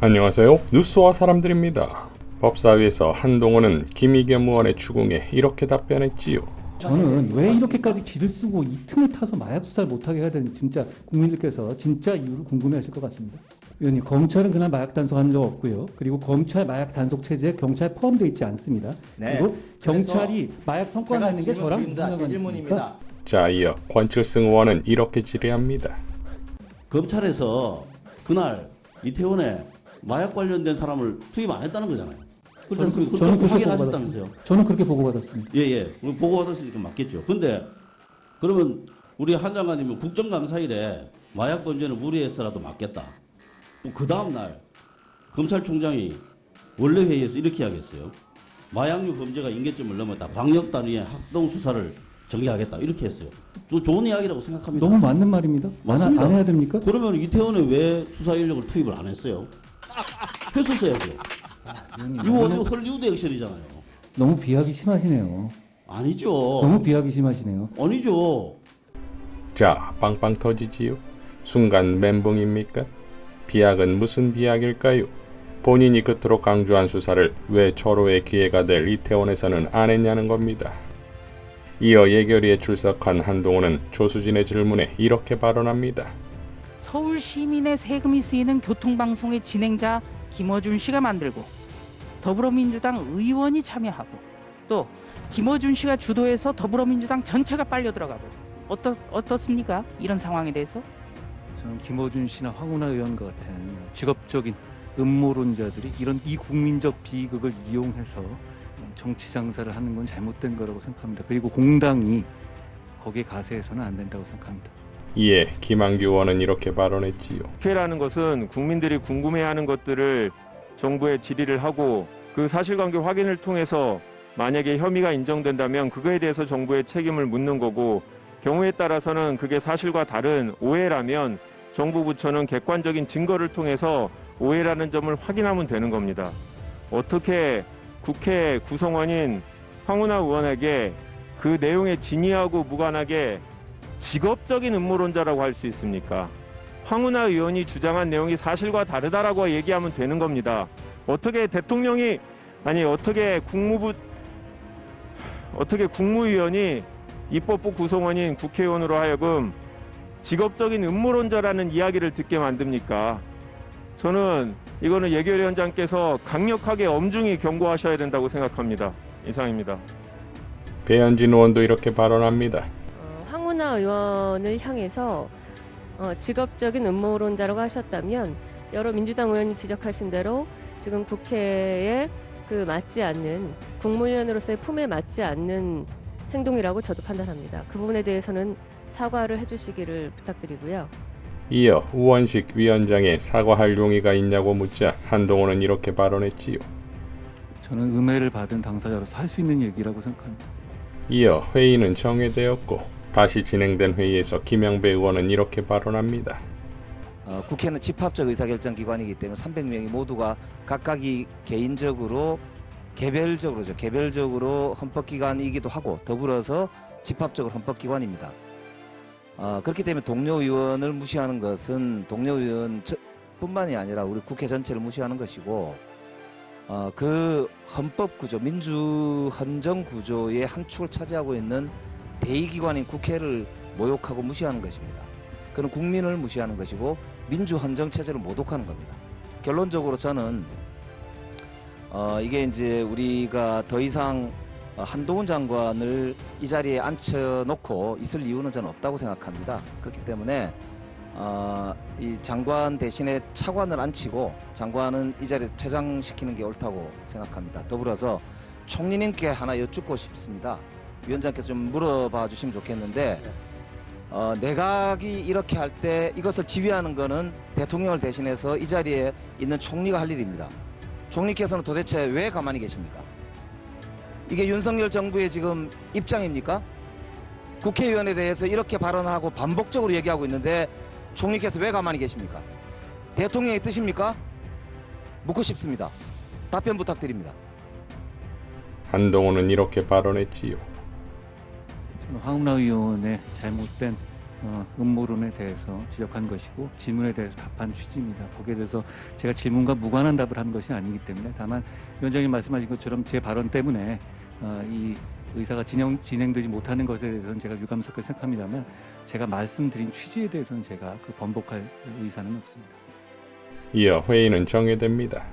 안녕하세요. 뉴스와 사람들입니다. 법사위에서 한동훈은 김의겸 의원의 추궁에 이렇게 답변했지요. 저는 왜 이렇게까지 기를 쓰고 이 틈을 타서 마약 수사를 못하게 해야 되는지 진짜 국민들께서 진짜 이유를 궁금해하실 것 같습니다. 의원님, 검찰은 그날 마약 단속한 적 없고요. 그리고 검찰 마약 단속 체제에 경찰 포함되어 있지 않습니다. 네. 그리고 경찰이 마약 성과내는 게 저랑 무슨 상관이 있습니까? 자, 이어 권칠승 의원은 이렇게 질의합니다. 검찰에서 그날 이태원에 마약 관련된 사람을 투입 안 했다는 거잖아요. 그렇지 않습니까? 저는 그렇게 확인하셨다면서요? 저는 그렇게 보고받았습니다. 예. 보고받았으니까 맞겠죠. 근데 그러면 우리 한 장관님은 국정감사일에 마약 범죄는 무리해서라도 막겠다. 그 다음날 검찰총장이 원래 회의에서 이렇게 하겠어요. 마약류 범죄가 임계점을 넘었다. 광역 단위의 합동 수사를 전개하겠다. 이렇게 했어요. 좋은 이야기라고 생각합니다. 너무 맞는 말입니다. 맞습니다. 안 해야 됩니까? 그러면 이태원에 왜 수사 인력을 투입을 안 했어요? 했었어야죠. 이거 완전 헐리우드 액션이잖아요. 너무 비하기 심하시네요. 아니죠. 너무 비하기 심하시네요. 아니죠. 자, 빵빵 터지지요. 순간 멘붕입니까? 비약은 무슨 비약일까요? 본인이 그토록 강조한 수사를 왜 절호의 기회가 될 이태원에서는 안 했냐는 겁니다. 이어 예결위에 출석한 한동훈은 조수진의 질문에 이렇게 발언합니다. 서울 시민의 세금이 쓰이는 교통방송의 진행자 김어준 씨가 만들고 더불어민주당 의원이 참여하고 또 김어준 씨가 주도해서 더불어민주당 전체가 빨려 들어가고 어떻습니까? 이런 상황에 대해서? 저는 김어준 씨나 황운하 의원과 같은 직업적인 음모론자들이 이 국민적 비극을 이용해서 정치 장사를 하는 건 잘못된 거라고 생각합니다. 그리고 공당이 거기에 가세해서는 안 된다고 생각합니다. 이에 김한규 의원은 이렇게 발언했지요. 국회라는 것은 국민들이 궁금해하는 것들을 정부에 질의를 하고 그 사실관계 확인을 통해서 만약에 혐의가 인정된다면 그거에 대해서 정부에 책임을 묻는 거고 경우에 따라서는 그게 사실과 다른 오해라면 정부 부처는 객관적인 증거를 통해서 오해라는 점을 확인하면 되는 겁니다. 어떻게 국회 구성원인 황운하 의원에게 그 내용에 진위하고 무관하게 직업적인 음모론자라고 할 수 있습니까? 황운하 의원이 주장한 내용이 사실과 다르다라고 얘기하면 되는 겁니다. 어떻게 대통령이 어떻게 국무위원이 입법부 구성원인 국회의원으로 하여금 직업적인 음모론자라는 이야기를 듣게 만듭니까? 저는 이거는 예결위원장께서 강력하게 엄중히 경고하셔야 된다고 생각합니다. 이상입니다. 배현진 의원도 이렇게 발언합니다. 황운하 의원을 향해서 직업적인 음모론자라고 하셨다면 여러 민주당 의원이 지적하신 대로 지금 국회에 맞지 않는 국무위원으로서의 품에 맞지 않는 행동이라고 저도 판단합니다. 그 부분에 대해서는 사과를 해주시기를 부탁드리고요. 이어 우원식 위원장의 사과할 용의가 있냐고 묻자 한동훈은 이렇게 발언했지요. 저는 음해를 받은 당사자로서 할 수 있는 얘기라고 생각합니다. 이어 회의는 정회되었고 다시 진행된 회의에서 김영배 의원은 이렇게 발언합니다. 국회는 집합적 의사결정 기관이기 때문에 300명이 모두가 각각이 개인적으로 개별적으로 헌법기관이기도 하고 더불어서 집합적으로 헌법기관입니다. 그렇기 때문에 동료 의원을 무시하는 것은 동료 의원뿐만이 아니라 우리 국회 전체를 무시하는 것이고 그 헌법 구조, 민주 헌정 구조의 한 축을 차지하고 있는 대의기관인 국회를 모욕하고 무시하는 것입니다. 그는 국민을 무시하는 것이고 민주 헌정 체제를 모독하는 겁니다. 결론적으로 저는 이게 이제 우리가 더 이상 한동훈 장관을 이 자리에 앉혀놓고 있을 이유는 저는 없다고 생각합니다. 그렇기 때문에 이 장관 대신에 차관을 앉히고 장관은 이 자리에 퇴장시키는 게 옳다고 생각합니다. 더불어서 총리님께 하나 여쭙고 싶습니다. 위원장께서 좀 물어봐 주시면 좋겠는데 내각이 이렇게 할 때 이것을 지휘하는 거는 대통령을 대신해서 이 자리에 있는 총리가 할 일입니다. 총리께서는 도대체 왜 가만히 계십니까? 이게 윤석열 정부의 지금 입장입니까? 국회의원에 대해서 이렇게 발언하고 반복적으로 얘기하고 있는데 총리께서 왜 가만히 계십니까? 대통령의 뜻입니까? 묻고 싶습니다. 답변 부탁드립니다. 한동훈은 이렇게 발언했지요. 저는 황운하 의원의 잘못된 음모론에 대해서 지적한 것이고 질문에 대해서 답한 취지입니다. 거기에 대해서 제가 질문과 무관한 답을 하는 것이 아니기 때문에 다만 위원장님 말씀하신 것처럼 제 발언 때문에 이 의사가 진행되지 못하는 것에 대해서는 제가 유감스럽게 생각합니다만 제가 말씀드린 취지에 대해서는 제가 번복할 의사는 없습니다. 이어 회의는 정회됩니다.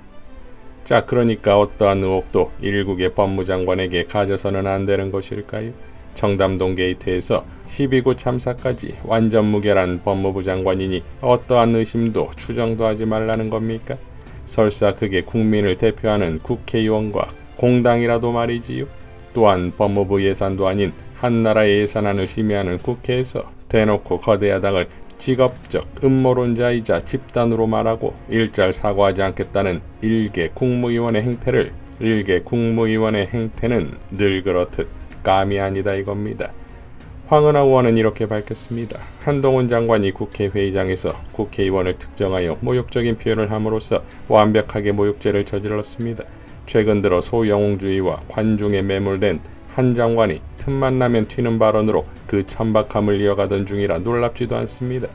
자, 그러니까 어떠한 의혹도 일국의 법무장관에게 가져서는 안 되는 것일까요? 청담동 게이트에서 12구 참사까지 완전 무결한 법무부 장관이니 어떠한 의심도 추정도 하지 말라는 겁니까? 설사 그게 국민을 대표하는 국회의원과 공당이라도 말이지요. 또한 법무부 예산도 아닌 한나라의 예산안을 심의하는 국회에서 대놓고 거대 야당을 직업적 음모론자이자 집단으로 말하고 일절 사과하지 않겠다는 일개 국무위원의 행태는 늘 그렇듯 감이 아니다 이겁니다. 황은하 의원은 이렇게 밝혔습니다. 한동훈 장관이 국회 회의장에서 국회의원을 특정하여 모욕적인 표현을 함으로써 완벽하게 모욕죄를 저질렀습니다. 최근 들어 소영웅주의와 관중에 매몰된 한 장관이 틈만 나면 튀는 발언으로 그 천박함을 이어가던 중이라 놀랍지도 않습니다.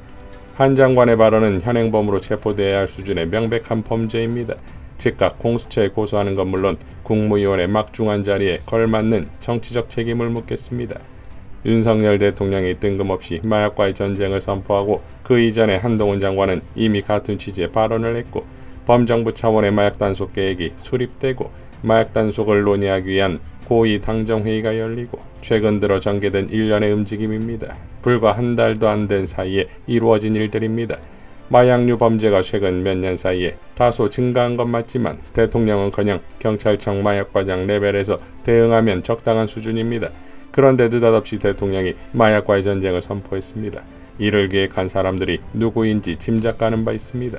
한 장관의 발언은 현행범으로 체포되어야 할 수준의 명백한 범죄입니다. 즉각 공수처에 고소하는 건 물론 국무위원의 막중한 자리에 걸맞는 정치적 책임을 묻겠습니다. 윤석열 대통령이 뜬금없이 마약과의 전쟁을 선포하고 그 이전에 한동훈 장관은 이미 같은 취지의 발언을 했고 범정부 차원의 마약 단속 계획이 수립되고 마약 단속을 논의하기 위한 고위 당정회의가 열리고 최근 들어 전개된 일련의 움직임입니다. 불과 한 달도 안 된 사이에 이루어진 일들입니다. 마약류 범죄가 최근 몇 년 사이에 다소 증가한 건 맞지만 대통령은커녕 경찰청 마약과장 레벨에서 대응하면 적당한 수준입니다. 그런데 느닷없이 대통령이 마약과의 전쟁을 선포했습니다. 이를 계획한 사람들이 누구인지 짐작가는 바 있습니다.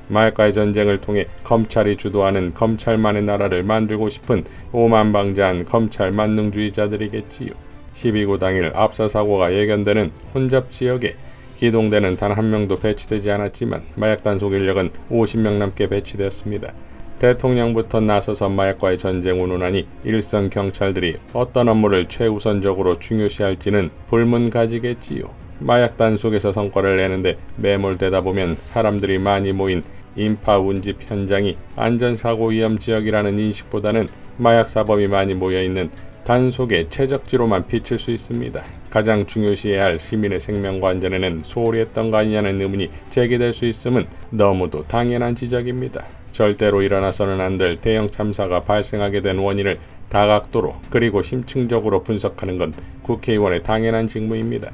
마약과의 전쟁을 통해 검찰이 주도하는 검찰만의 나라를 만들고 싶은 오만방자한 검찰 만능주의자들이겠지요. 12구 당일 압사사고가 예견되는 혼잡 지역에 기동대는 단 한 명도 배치되지 않았지만 마약 단속 인력은 50명 넘게 배치되었습니다. 대통령부터 나서서 마약과의 전쟁 운운하니 일선 경찰들이 어떤 업무를 최우선적으로 중요시할지는 불문가지겠지요. 마약 단속에서 성과를 내는데 매몰되다 보면 사람들이 많이 모인 인파 운집 현장이 안전사고 위험 지역이라는 인식보다는 마약 사범이 많이 모여있는 단속의 최적지로만 비칠 수 있습니다. 가장 중요시해야 할 시민의 생명과 안전에는 소홀히 했던 거 아니냐는 의문이 제기될 수 있음은 너무도 당연한 지적입니다. 절대로 일어나서는 안 될 대형 참사가 발생하게 된 원인을 다각도로 그리고 심층적으로 분석하는 건 국회의원의 당연한 직무입니다.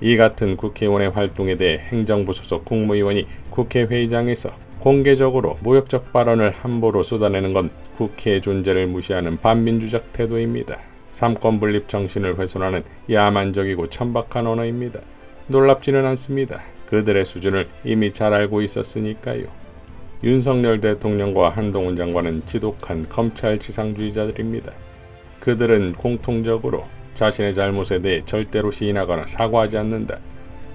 이 같은 국회의원의 활동에 대해 행정부 소속 국무위원이 국회 회의장에서 공개적으로 모욕적 발언을 함부로 쏟아내는 건 국회의 존재를 무시하는 반민주적 태도입니다. 삼권 분립 정신을 훼손하는 야만적이고 천박한 언어입니다. 놀랍지는 않습니다. 그들의 수준을 이미 잘 알고 있었으니까요. 윤석열 대통령과 한동훈 장관은 지독한 검찰 지상주의자들입니다. 그들은 공통적으로 자신의 잘못에 대해 절대로 시인하거나 사과하지 않는다.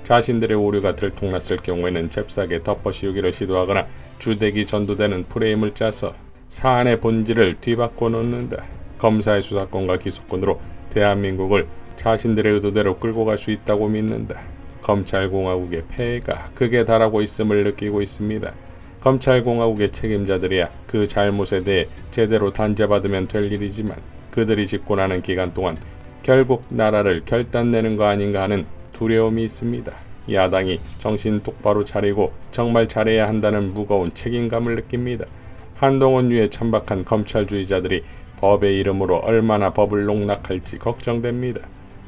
자신들의 오류가 들통났을 경우에는 잽싸게 덮어씌우기를 시도하거나 주대기 전도되는 프레임을 짜서 사안의 본질을 뒤바꿔 놓는다. 검사의 수사권과 기소권으로 대한민국을 자신들의 의도대로 끌고 갈 수 있다고 믿는다. 검찰공화국의 폐해가 극에 달하고 있음을 느끼고 있습니다. 검찰공화국의 책임자들이야 그 잘못에 대해 제대로 단죄받으면 될 일이지만 그들이 집권하는 기간 동안 결국 나라를 결단내는 거 아닌가 하는 두려움이 있습니다. 야당이 정신 똑바로 차리고 정말 잘해야 한다는 무거운 책임감을 느낍니다. 한동훈류의 천박한 검찰주의자들이 법의 이름으로 얼마나 법을 농락할지 걱정됩니다.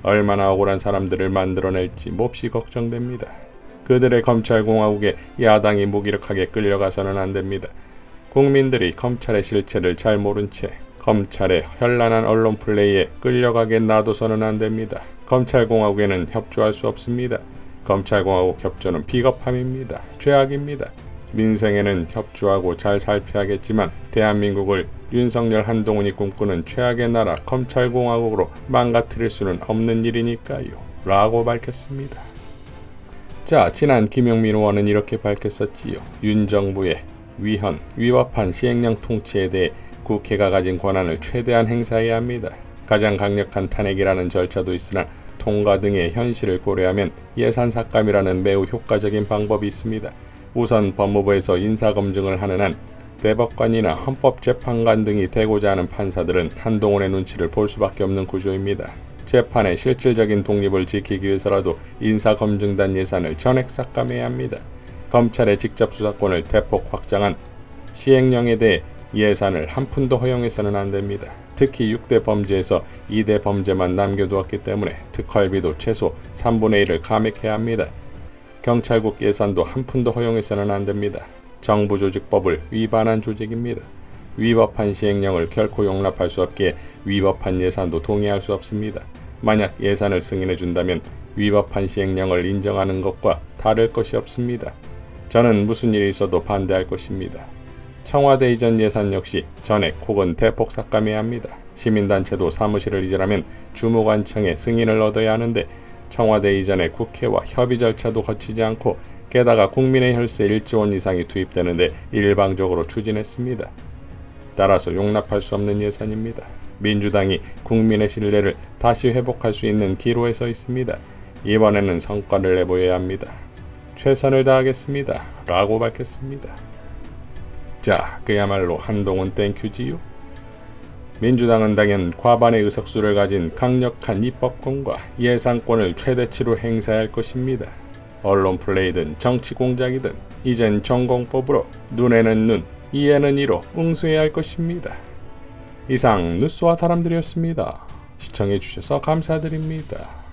얼마나 억울한 사람들을 만들어낼지 몹시 걱정됩니다. 그들의 검찰공화국에 야당이 무기력하게 끌려가서는 안 됩니다. 국민들이 검찰의 실체를 잘 모른 채 검찰의 현란한 언론 플레이에 끌려가게 놔둬서는 안 됩니다. 검찰공화국에는 협조할 수 없습니다. 검찰공화국 협조는 비겁함입니다. 죄악입니다. 민생에는 협조하고 잘 살펴야겠지만 대한민국을 윤석열 한동훈이 꿈꾸는 최악의 나라 검찰공화국으로 망가뜨릴 수는 없는 일이니까요. 라고 밝혔습니다. 자, 지난 김용민 의원은 이렇게 밝혔었지요. 윤 정부의 위헌, 위법한 시행령 통치에 대해 국회가 가진 권한을 최대한 행사해야 합니다. 가장 강력한 탄핵이라는 절차도 있으나 통과 등의 현실을 고려하면 예산 삭감이라는 매우 효과적인 방법이 있습니다. 우선 법무부에서 인사검증을 하는 한 대법관이나 헌법재판관 등이 되고자 하는 판사들은 한동훈의 눈치를 볼 수밖에 없는 구조입니다. 재판의 실질적인 독립을 지키기 위해서라도 인사검증단 예산을 전액 삭감해야 합니다. 검찰의 직접 수사권을 대폭 확장한 시행령에 대해 예산을 한 푼도 허용해서는 안 됩니다. 특히 6대 범죄에서 2대 범죄만 남겨두었기 때문에 특활비도 최소 3분의 1을 감액해야 합니다. 경찰국 예산도 한 푼도 허용해서는 안 됩니다. 정부조직법을 위반한 조직입니다. 위법한 시행령을 결코 용납할 수 없기에 위법한 예산도 동의할 수 없습니다. 만약 예산을 승인해 준다면 위법한 시행령을 인정하는 것과 다를 것이 없습니다. 저는 무슨 일이 있어도 반대할 것입니다. 청와대 이전 예산 역시 전액 혹은 대폭 삭감해야 합니다. 시민단체도 사무실을 이전하면 주무관청의 승인을 얻어야 하는데 청와대 이전에 국회와 협의 절차도 거치지 않고 게다가 국민의 혈세 1조 원 이상이 투입되는데 일방적으로 추진했습니다. 따라서 용납할 수 없는 예산입니다. 민주당이 국민의 신뢰를 다시 회복할 수 있는 기로에 서 있습니다. 이번에는 성과를 내보여야 합니다. 최선을 다하겠습니다. 라고 밝혔습니다. 자, 그야말로 한동훈 땡큐지요. 민주당은 당연 과반의 의석수를 가진 강력한 입법권과 예산권을 최대치로 행사할 것입니다. 언론 플레이든 정치 공작이든 이젠 전공법으로 눈에는 눈, 이에는 이로 응수해야 할 것입니다. 이상 뉴스와 사람들이었습니다. 시청해주셔서 감사드립니다.